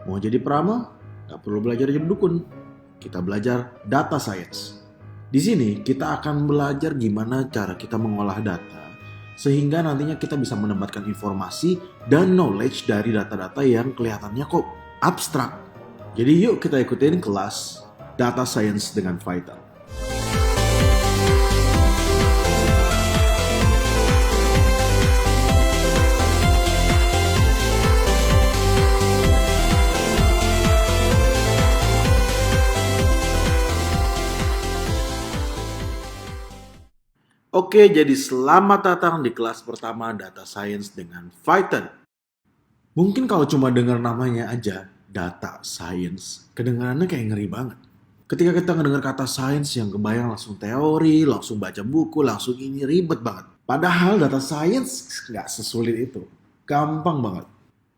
Mau jadi prama? Nggak perlu belajar jadi dukun. Kita belajar data science. Di sini kita akan belajar gimana cara kita mengolah data sehingga nantinya kita bisa mendapatkan informasi dan knowledge dari data-data yang kelihatannya kok abstrak. Jadi yuk kita ikutin kelas data science dengan Vital. Oke, jadi selamat datang di kelas pertama Data Science dengan Python. Mungkin kalau cuma dengar namanya aja, Data Science, kedengarannya kayak ngeri banget. Ketika kita ngedengar kata science yang kebayang langsung teori, langsung baca buku, langsung ini ribet banget. Padahal data science nggak sesulit itu. Gampang banget.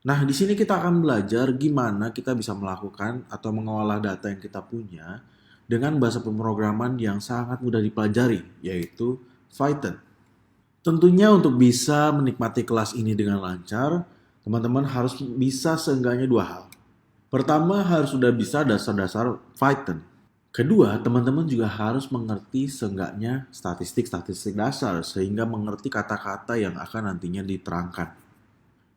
Nah, di sini kita akan belajar gimana kita bisa melakukan atau mengolah data yang kita punya dengan bahasa pemrograman yang sangat mudah dipelajari, yaitu Python. Tentunya untuk bisa menikmati kelas ini dengan lancar, teman-teman harus bisa seenggaknya dua hal. Pertama, harus sudah bisa dasar-dasar Python. Kedua, teman-teman juga harus mengerti seenggaknya statistik-statistik dasar sehingga mengerti kata-kata yang akan nantinya diterangkan.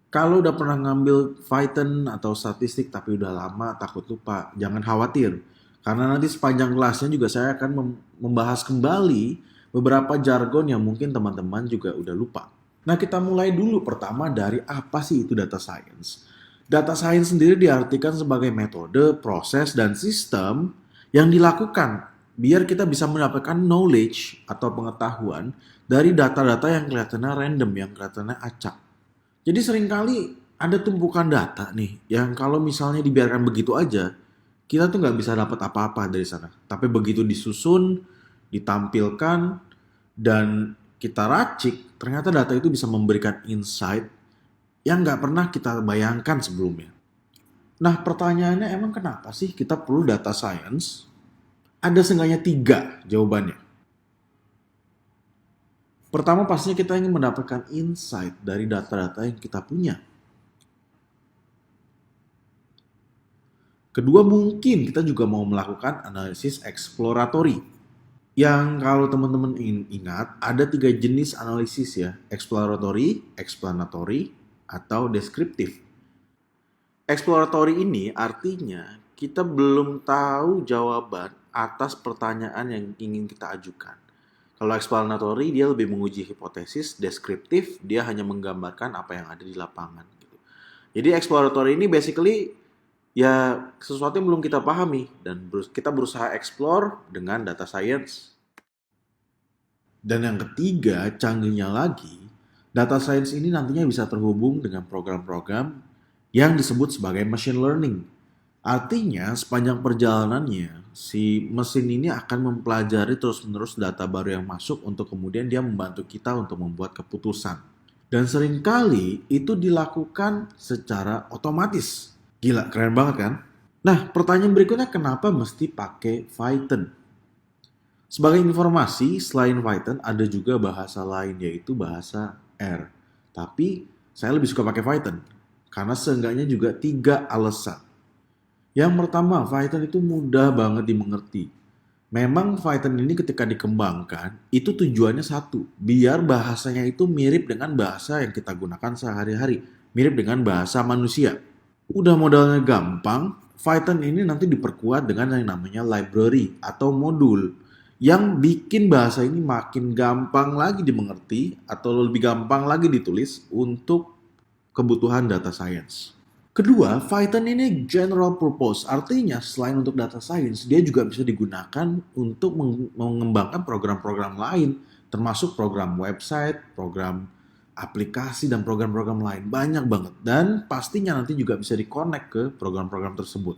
Kalau udah pernah ngambil Python atau statistik tapi udah lama takut lupa, jangan khawatir. Karena nanti sepanjang kelasnya juga saya akan membahas kembali beberapa jargon yang mungkin teman-teman juga udah lupa. Nah, kita mulai dulu pertama dari apa sih itu data science. Data science sendiri diartikan sebagai metode, proses, dan sistem yang dilakukan biar kita bisa mendapatkan knowledge atau pengetahuan dari data-data yang kelihatannya random, yang kelihatannya acak. Jadi seringkali ada tumpukan data nih yang kalau misalnya dibiarkan begitu aja, kita tuh nggak bisa dapat apa-apa dari sana. Tapi begitu disusun, ditampilkan, dan kita racik, ternyata data itu bisa memberikan insight yang nggak pernah kita bayangkan sebelumnya. Nah, pertanyaannya emang kenapa sih kita perlu data science? Ada seenggaknya 3 jawabannya. Pertama, pastinya kita ingin mendapatkan insight dari data-data yang kita punya. Kedua, mungkin kita juga mau melakukan analisis eksploratory. Yang kalau teman-teman ingat, ada 3 jenis analisis ya. Exploratory, explanatory, atau deskriptif. Exploratory ini artinya kita belum tahu jawaban atas pertanyaan yang ingin kita ajukan. Kalau explanatory dia lebih menguji hipotesis, deskriptif dia hanya menggambarkan apa yang ada di lapangan. Gitu. Jadi exploratory ini basically ya sesuatu yang belum kita pahami dan kita berusaha explore dengan data science. Dan yang ketiga, canggihnya lagi, data science ini nantinya bisa terhubung dengan program-program yang disebut sebagai machine learning. Artinya, sepanjang perjalanannya, si mesin ini akan mempelajari terus-menerus data baru yang masuk untuk kemudian dia membantu kita untuk membuat keputusan. Dan seringkali itu dilakukan secara otomatis. Gila, keren banget kan? Nah, pertanyaan berikutnya kenapa mesti pakai Python? Sebagai informasi, selain Python ada juga bahasa lain yaitu bahasa R. Tapi saya lebih suka pakai Python karena seenggaknya juga 3 alasan. Yang pertama, Python itu mudah banget dimengerti. Memang Python ini ketika dikembangkan, itu tujuannya satu, biar bahasanya itu mirip dengan bahasa yang kita gunakan sehari-hari, mirip dengan bahasa manusia. Udah modalnya gampang, Python ini nanti diperkuat dengan yang namanya library atau modul yang bikin bahasa ini makin gampang lagi dimengerti atau lebih gampang lagi ditulis untuk kebutuhan data science. Kedua, Python ini general purpose, artinya selain untuk data science, dia juga bisa digunakan untuk mengembangkan program-program lain, termasuk program website, program aplikasi, dan program-program lain. Banyak banget. Dan pastinya nanti juga bisa di-connect ke program-program tersebut.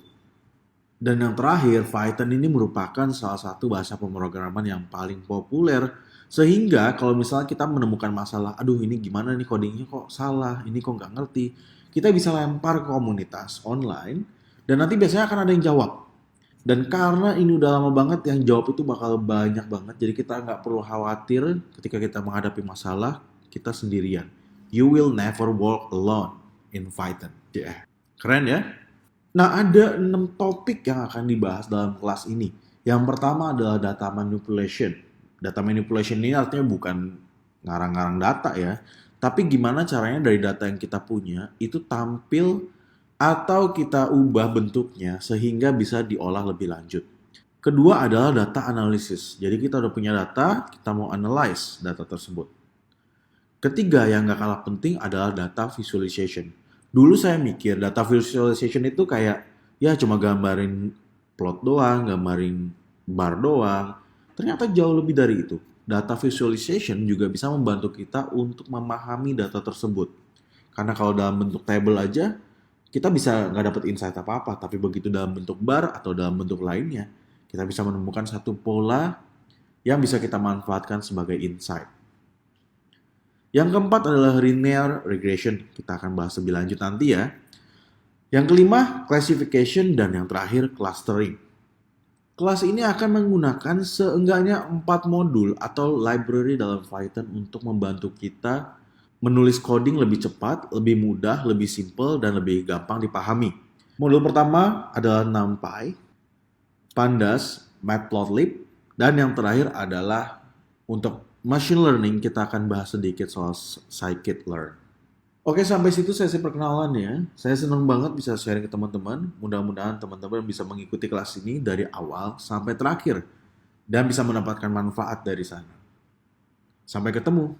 Dan yang terakhir, Python ini merupakan salah satu bahasa pemrograman yang paling populer. Sehingga kalau misalnya kita menemukan masalah, aduh ini gimana nih codingnya kok salah, ini kok nggak ngerti, kita bisa lempar ke komunitas online dan nanti biasanya akan ada yang jawab. Dan karena ini udah lama banget, yang jawab itu bakal banyak banget. Jadi kita nggak perlu khawatir ketika kita menghadapi masalah, kita sendirian. You will never walk alone in Python. Yeah. Keren ya? Nah, ada 6 topik yang akan dibahas dalam kelas ini. Yang pertama adalah data manipulation. Data manipulation ini artinya bukan ngarang-ngarang data ya, tapi gimana caranya dari data yang kita punya itu tampil atau kita ubah bentuknya sehingga bisa diolah lebih lanjut. Kedua adalah data analysis. Jadi kita udah punya data, kita mau analyze data tersebut. Ketiga yang gak kalah penting adalah data visualization. Dulu saya mikir data visualization itu kayak ya cuma gambarin plot doang, gambarin bar doang. Ternyata jauh lebih dari itu. Data visualization juga bisa membantu kita untuk memahami data tersebut. Karena kalau dalam bentuk table aja, kita bisa nggak dapat insight apa-apa. Tapi begitu dalam bentuk bar atau dalam bentuk lainnya, kita bisa menemukan satu pola yang bisa kita manfaatkan sebagai insight. Yang keempat adalah linear regression. Kita akan bahas lebih lanjut nanti ya. Yang kelima, classification, dan yang terakhir, clustering. Kelas ini akan menggunakan seenggaknya 4 modul atau library dalam Python untuk membantu kita menulis coding lebih cepat, lebih mudah, lebih simple, dan lebih gampang dipahami. Modul pertama adalah NumPy, Pandas, Matplotlib, dan yang terakhir adalah untuk machine learning. Kita akan bahas sedikit soal scikit-learn. Oke, sampai situ sesi perkenalannya. Saya senang banget bisa sharing ke teman-teman. Mudah-mudahan teman-teman bisa mengikuti kelas ini dari awal sampai terakhir dan bisa mendapatkan manfaat dari sana. Sampai ketemu.